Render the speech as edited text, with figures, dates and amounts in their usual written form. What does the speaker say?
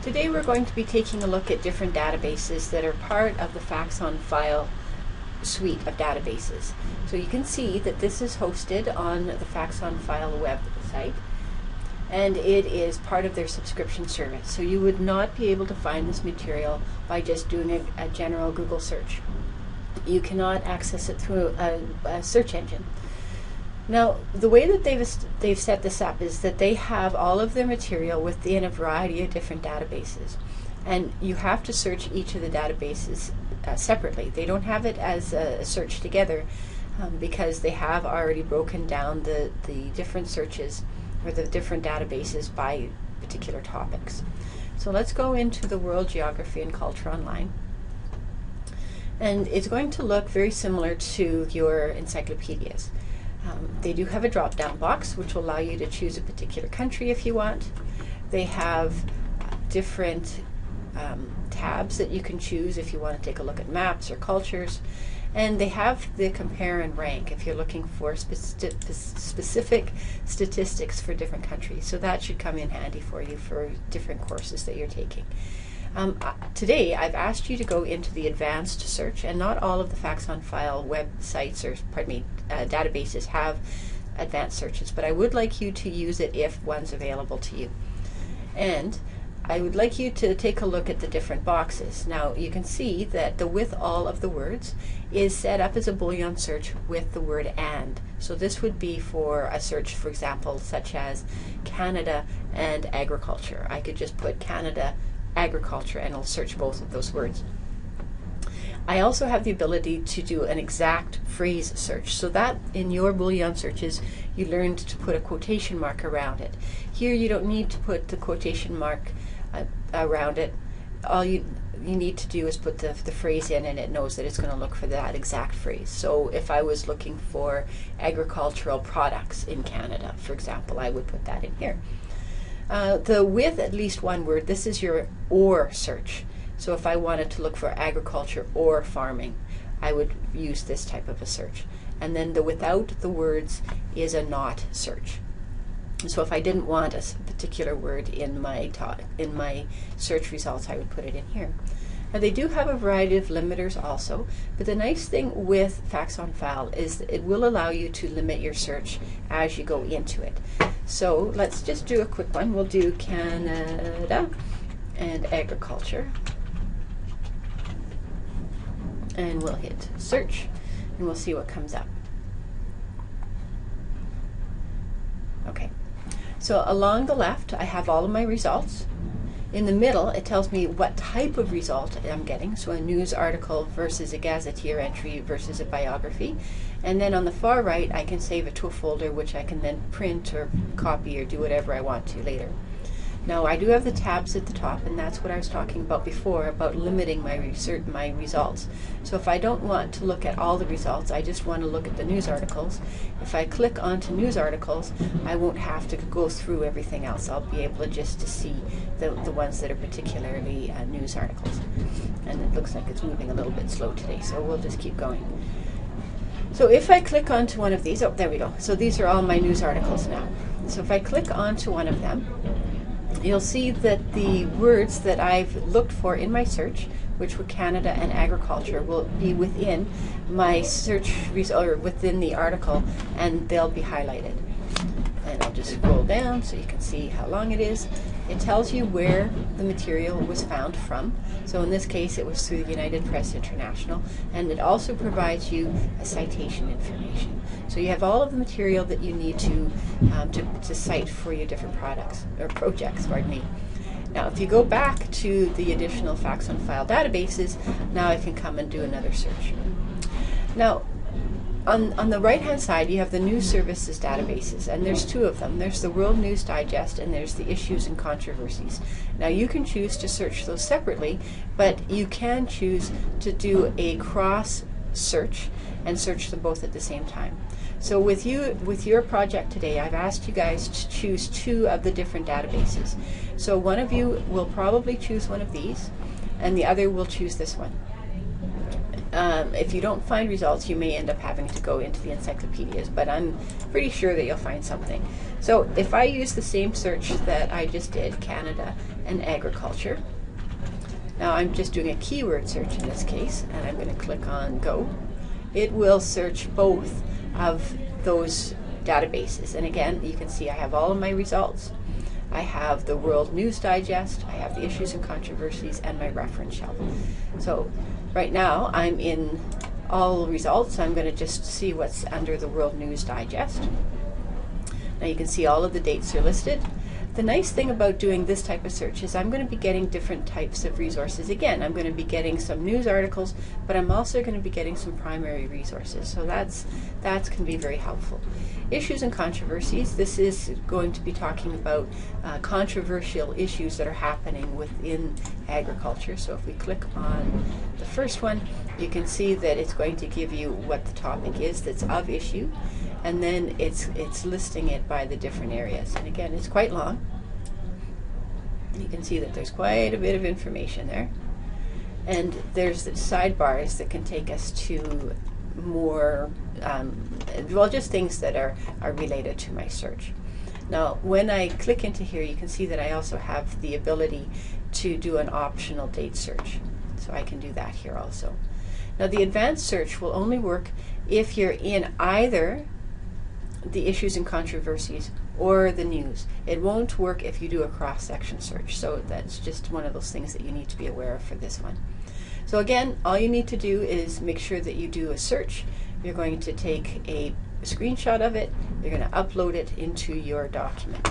Today we're going to be taking a look at different databases that are part of the Facts on File suite of databases. So you can see that this is hosted on the Facts on File website, and it is part of their subscription service. So you would not be able to find this material by just doing a general Google search. You cannot access it through a search engine. Now, the way that they've set this up is that they have all of their material within a variety of different databases, and you have to search each of the databases separately. They don't have it as a search together because they have already broken down the different searches or the different databases by particular topics. So let's go into the World Geography and Culture Online. And it's going to look very similar to your encyclopedias. They do have a drop-down box which will allow you to choose a particular country if you want. They have different tabs that you can choose if you want to take a look at maps or cultures. And they have the compare and rank if you're looking for specific statistics for different countries. So that should come in handy for you for different courses that you're taking. Today I've asked you to go into the advanced search, and not all of the Facts on File websites or databases have advanced searches, but I would like you to use it if one's available to you. And I would like you to take a look at the different boxes. Now you can see that the with all of the words is set up as a Boolean search with the word and. So this would be for a search, for example, such as Canada and agriculture. I could just put Canada agriculture and it'll search both of those words. I also have the ability to do an exact phrase search, so that in your Boolean searches you learned to put a quotation mark around it. Here you don't need to put the quotation mark around it. All you need to do is put the phrase in, and it knows that it's going to look for that exact phrase. So if I was looking for agricultural products in Canada, for example, I would put that in here. The with at least one word, this is your or search. So if I wanted to look for agriculture or farming, I would use this type of a search. And then the without the words is a not search. So if I didn't want a particular word in my search results, I would put it in here. Now they do have a variety of limiters also, but the nice thing with Facts on File is that it will allow you to limit your search as you go into it. So let's just do a quick one. We'll do Canada and agriculture, and we'll hit search and we'll see what comes up. Okay, so along the left I have all of my results. In the middle, it tells me what type of result I'm getting, so a news article versus a gazetteer entry versus a biography. And then on the far right, I can save it to a folder which I can then print or copy or do whatever I want to later. Now, I do have the tabs at the top, and that's what I was talking about before, about limiting my results. So if I don't want to look at all the results, I just want to look at the news articles. If I click onto news articles, I won't have to go through everything else. I'll be able just to see the ones that are particularly news articles. And it looks like it's moving a little bit slow today, so we'll just keep going. So if I click onto one of these, oh, there we go. So these are all my news articles now. So if I click onto one of them, you'll see that the words that I've looked for in my search, which were Canada and agriculture, will be within my search result or within the article, and they'll be highlighted. And I'll just scroll down so you can see how long it is. It tells you where the material was found from. So in this case, it was through the United Press International, and it also provides you a citation information. So you have all of the material that you need to cite for your different products or projects, pardon me. Now, if you go back to the additional Facts on File databases, now I can come and do another search. Now, on the right-hand side, you have the news services databases, and there's two of them. There's the World News Digest, and there's the Issues and Controversies. Now, you can choose to search those separately, but you can choose to do a cross search and search them both at the same time. So with your project today, I've asked you guys to choose two of the different databases. So one of you will probably choose one of these, and the other will choose this one. If you don't find results, you may end up having to go into the encyclopedias, but I'm pretty sure that you'll find something. So if I use the same search that I just did, Canada and agriculture. Now I'm just doing a keyword search in this case, and I'm going to click on Go. It will search both of those databases, and again you can see I have all of my results. I have the World News Digest, I have the Issues and Controversies, and my reference shelf. So right now I'm in all results. I'm going to just see what's under the World News Digest. Now you can see all of the dates are listed. The nice thing about doing this type of search is I'm going to be getting different types of resources. Again, I'm going to be getting some news articles, but I'm also going to be getting some primary resources. So that's going to be very helpful. Issues and controversies. This is going to be talking about controversial issues that are happening within agriculture. So if we click on the first one, you can see that it's going to give you what the topic is that's of issue, and then it's listing it by the different areas. And again, it's quite long. You can see that there's quite a bit of information there. And there's the sidebars that can take us to more, well, just things that are related to my search. Now, when I click into here, you can see that I also have the ability to do an optional date search. So I can do that here also. Now, the advanced search will only work if you're in either the issues and controversies or the news. It won't work if you do a cross-section search. So that's just one of those things that you need to be aware of for this one. So again, all you need to do is make sure that you do a search. You're going to take a screenshot of it. You're going to upload it into your document.